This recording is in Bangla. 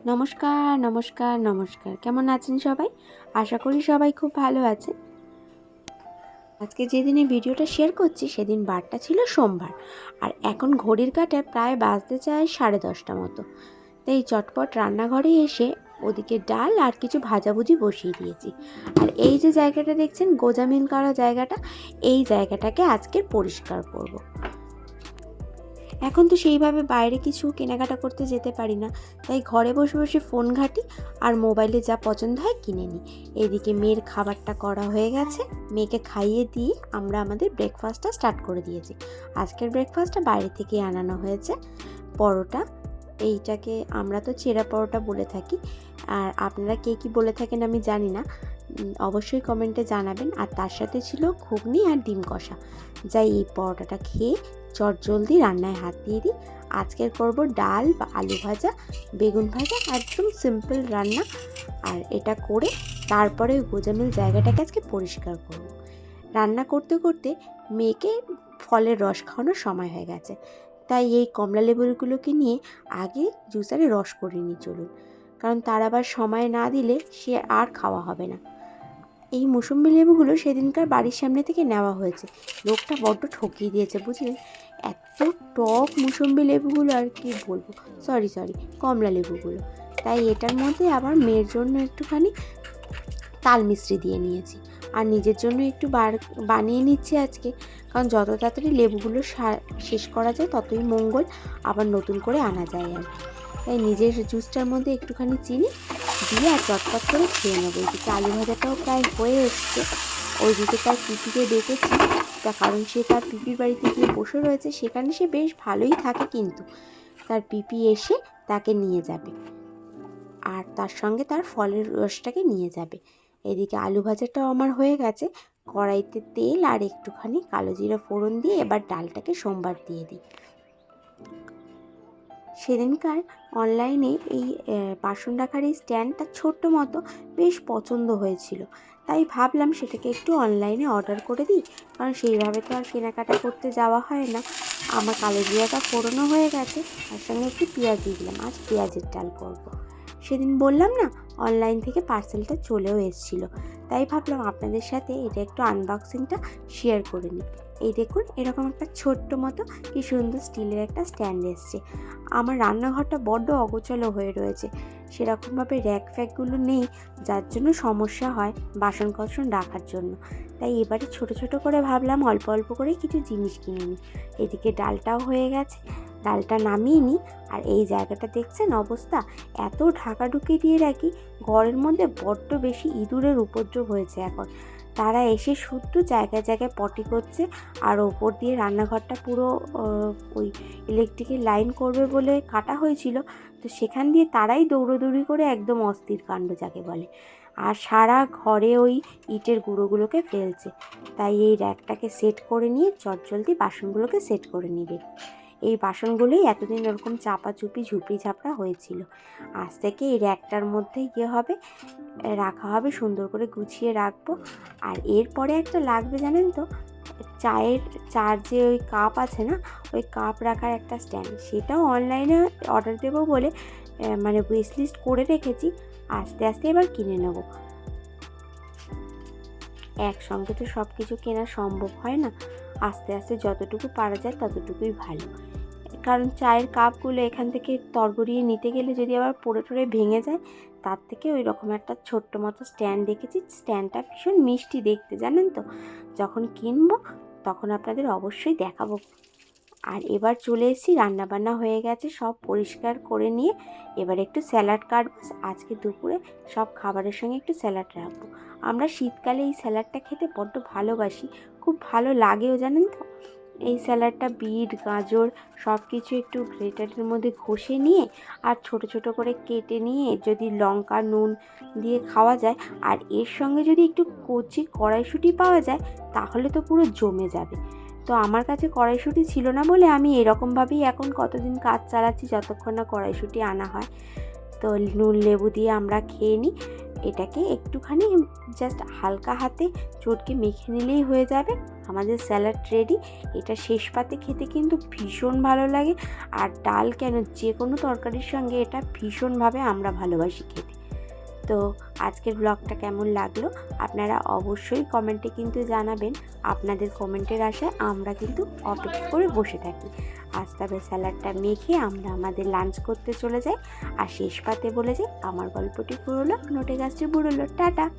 নমস্কার, নমস্কার, নমস্কার। কেমন আছেন সবাই? আশা করি সবাই খুব ভালো আছেন। আজকে যেদিনে ভিডিওটা শেয়ার করছি সেদিন বারটা ছিল সোমবার। আর এখন ঘড়ির কাঁটায় প্রায় বাজতে চায় 10:30 মতো। তাই চটপট রান্নাঘরে এসে ওদিকে ডাল আর কিছু ভাজাভুজি বসিয়ে দিয়েছি। আর এই যে জায়গাটা দেখছেন গোজামিল করা জায়গাটা, এই জায়গাটাকে আজকে পরিষ্কার করব। এখন তো সেইভাবে বাইরে কিছু কেনাকাটা করতে যেতে পারি না, তাই ঘরে বসে বসে ফোন ঘাঁটি আর মোবাইলে যা পছন্দ হয় কিনে নিই। এদিকে মেয়ের খাবারটা করা হয়ে গেছে, মেয়েকে খাইয়ে দিয়ে আমরা আমাদের ব্রেকফাস্টটা স্টার্ট করে দিয়েছি। আজকের ব্রেকফাস্টটা বাইরে থেকে আনানো হয়েছে, পরোটা। এইটাকে আমরা তো চেরা পরোটা বলে থাকি, আর আপনারা কে কী বলে থাকেন আমি জানি না, অবশ্যই কমেন্টে জানাবেন। আর তার সাথে ছিল ঘুগনি আর ডিম কষা। যাই এই পরোটাটা খেয়ে চটজলদি রান্নায় হাত দিয়ে দিই। আজকের করব ডাল বা আলু ভাজা, বেগুন ভাজা, একদম সিম্পল রান্না। আর এটা করে তারপরে ওই গোজামিল জায়গাটাকে আজকে পরিষ্কার করব। রান্না করতে করতে মেয়েকে ফলের রস খাওয়ানোর সময় হয়ে গেছে, তাই এই কমলা লেবুগুলোকে নিয়ে আগে জুসারে রস করে নিই চলুন, কারণ তার আবার সময় না দিলে সে আর খাওয়া হবে না। এই মৌসুম্বি লেবুগুলো সেদিনকার বাড়ির সামনে থেকে নেওয়া হয়েছে। লোকটা বড্ড ঠকিয়ে দিয়েছে বুঝলেন, এত টক মৌসুম্বি লেবুগুলো আর কি বলবো, সরি কমলা লেবুগুলো। তাই এটার মধ্যে আবার মেয়ের জন্য একটুখানি তাল মিশ্রি দিয়ে নিয়েছি, আর নিজের জন্য একটু বানিয়ে নিচ্ছি আজকে, কারণ যত তাড়াতাড়ি লেবুগুলো শেষ করা যায় ততই মঙ্গল, আবার নতুন করে আনা যায় আর কি। তাই নিজের জুসটার মধ্যে একটুখানি চিনি দিয়ে আর চটপট করে খেয়ে নেবো। এদিকে আলু ভাজাটাও প্রায় হয়ে এসছে। ওইদিকে তার পিপিকে ডেকেছি, তার কারণ সে তার পিপির বাড়িতে গিয়ে বসে রয়েছে, সেখানে সে বেশ ভালোই থাকে, কিন্তু তার পিপি এসে তাকে নিয়ে যাবে আর তার সঙ্গে তার ফলের রসটাকে নিয়ে যাবে। এদিকে আলু ভাজাটাও আমার হয়ে গেছে, কড়াইতে তেল আর একটুখানি কালো জিরা ফোড়ন দিয়ে এবার ডালটাকে সোমবার দিয়ে দিই। সেদিনকার অনলাইনে এই বাসন রাখার এই স্ট্যান্ডটা ছোট্ট মতো বেশ পছন্দ হয়েছিল, তাই ভাবলাম সেটাকে একটু অনলাইনে অর্ডার করে দিই, কারণ সেইভাবে তো আর কেনাকাটা করতে যাওয়া হয় না। আমার কালো জিরাটা ফোড়নও হয়ে গেছে, তার সঙ্গে একটু পেঁয়াজ দিয়ে দিলাম, আজ পেঁয়াজের ডাল করব। সেদিন বললাম না অনলাইন থেকে পার্সেলটা চলেও এসেছিলো, তাই ভাবলাম আপনাদের সাথে এটা একটু আনবক্সিংটা শেয়ার করে নিই। এই দেখুন এরকম একটা ছোট্ট মতো কি সুন্দর স্টিলের একটা স্ট্যান্ড এসছে। আমার রান্নাঘরটা বড্ড অগোছালো হয়ে রয়েছে, সেরকমভাবে র্যাক ফ্যাকগুলো নেই, যার জন্য সমস্যা হয় বাসন কোসন রাখার জন্য। তাই এবারে ছোট ছোট করে ভাবলাম অল্প অল্প করে কিছু জিনিস কিনে নিই। এদিকে ডালটাও হয়ে গেছে, ডালটা নামিয়ে নিই। আর এই জায়গাটা দেখছেন অবস্থা, এত ঢাকাঢুকি দিয়ে রাখি, ঘরের মধ্যে বড্ড বেশি ইঁদুরের উপদ্রব হয়েছে এখন। তারা এসে শুধু জায়গায় জায়গায় পটি করছে, আর ওপর দিয়ে রান্নাঘরটা পুরো ওই ইলেকট্রিকের লাইন করবে বলে কাটা হয়েছিল, তো সেখান দিয়ে তারাই দৌড়োদৌড়ি করে একদম অস্থির কাণ্ড যাকে বলে, আর সারা ঘরে ওই ইটের গুঁড়োগুলোকে ফেলছে। তাই এই র্যাকটাকে সেট করে নিয়ে চটজলদি বাসনগুলোকে সেট করে নিবে। এই বাসনগুলোই এতদিন ওরকম চাপাচুপি ঝুপড়ি ঝাপড়া হয়েছিল, আজ থেকে এই র্যাকটার মধ্যে হবে, রাখা হবে, সুন্দর করে গুছিয়ে রাখবো। আর এরপরে একটা লাগবে জানেন তো, চার যে ওই কাপ আছে না, ওই কাপ রাখার একটা স্ট্যান্ড, সেটাও অনলাইনে অর্ডার দেবো বলে মানে উইশ লিস্ট করে রেখেছি, আস্তে আস্তে এবার কিনে নেব। একসঙ্গে তো সব কিছু কেনা সম্ভব হয় না, আস্তে আস্তে যতটুকু পারা যায় ততটুকুই ভালো। কারণ চায়ের কাপগুলো এখান থেকে তরবরিয়ে নিতে গেলে যদি আবার পড়ে টরে ভেঙে যায়, তার থেকে ওই রকম একটা ছোট্ট মতো স্ট্যান্ড দেখেছি। স্ট্যান্ডটা ভীষণ মিষ্টি দেখতে জানেন তো, যখন কিনবো তখন আপনাদের অবশ্যই দেখাবো। আর এবার চলে এসেছি, রান্নাবান্না হয়ে গেছে, সব পরিষ্কার করে নিয়ে এবার একটু স্যালাড কাটবো। আজকে দুপুরে সব খাবারের সঙ্গে একটু স্যালাড রাখবো। আমরা শীতকালে এই স্যালাডটা খেতে বড্ড ভালোবাসি, খুব ভালো লাগেও জানেন তো। এই স্যালাডটা বিট গাজর সব কিছু একটু গ্রেটারের মধ্যে ঘষে নিয়ে আর ছোট ছোট করে কেটে নিয়ে যদি লঙ্কা নুন দিয়ে খাওয়া যায়, আর এর সঙ্গে যদি একটু কচি কড়াইশুঁটি পাওয়া যায়, তাহলে তো পুরো জমে যাবে। তো আমার কাছে কড়াইশুঁটি ছিল না বলে আমি এরকমভাবেই এখন কতদিন কাজ চালাচ্ছি, যতক্ষণ না কড়াইশুঁটি আনা হয়। তো নুন লেবু দিয়ে আমরা খেয়ে নিই। এটাকে একটুখানি জাস্ট হালকা হাতে চটকে মেখে নিলেই হয়ে যাবে আমাদের স্যালাড রেডি। এটা শেষ পাতে খেতে কিন্তু ভীষণ ভালো লাগে, আর ডাল কেন, যে কোনো তরকারির সঙ্গে এটা ভীষণভাবে আমরা ভালোবাসি খেতে। তো আজকের ব্লগটা কেমন লাগলো আপনারা অবশ্যই কমেন্টে কিন্তু জানাবেন। আপনাদের কমেন্টের আশায় আমরা কিন্তু অপেক্ষা করে বসে থাকি। আজ তবে স্যালাডটা মেখে আমরা আমাদের লাঞ্চ করতে চলে যাই, আর শেষ পাতে বলে যাই আমার গল্পটি পুরো হলো, নোটে গাছটি বুড়ো হলো। টাটা।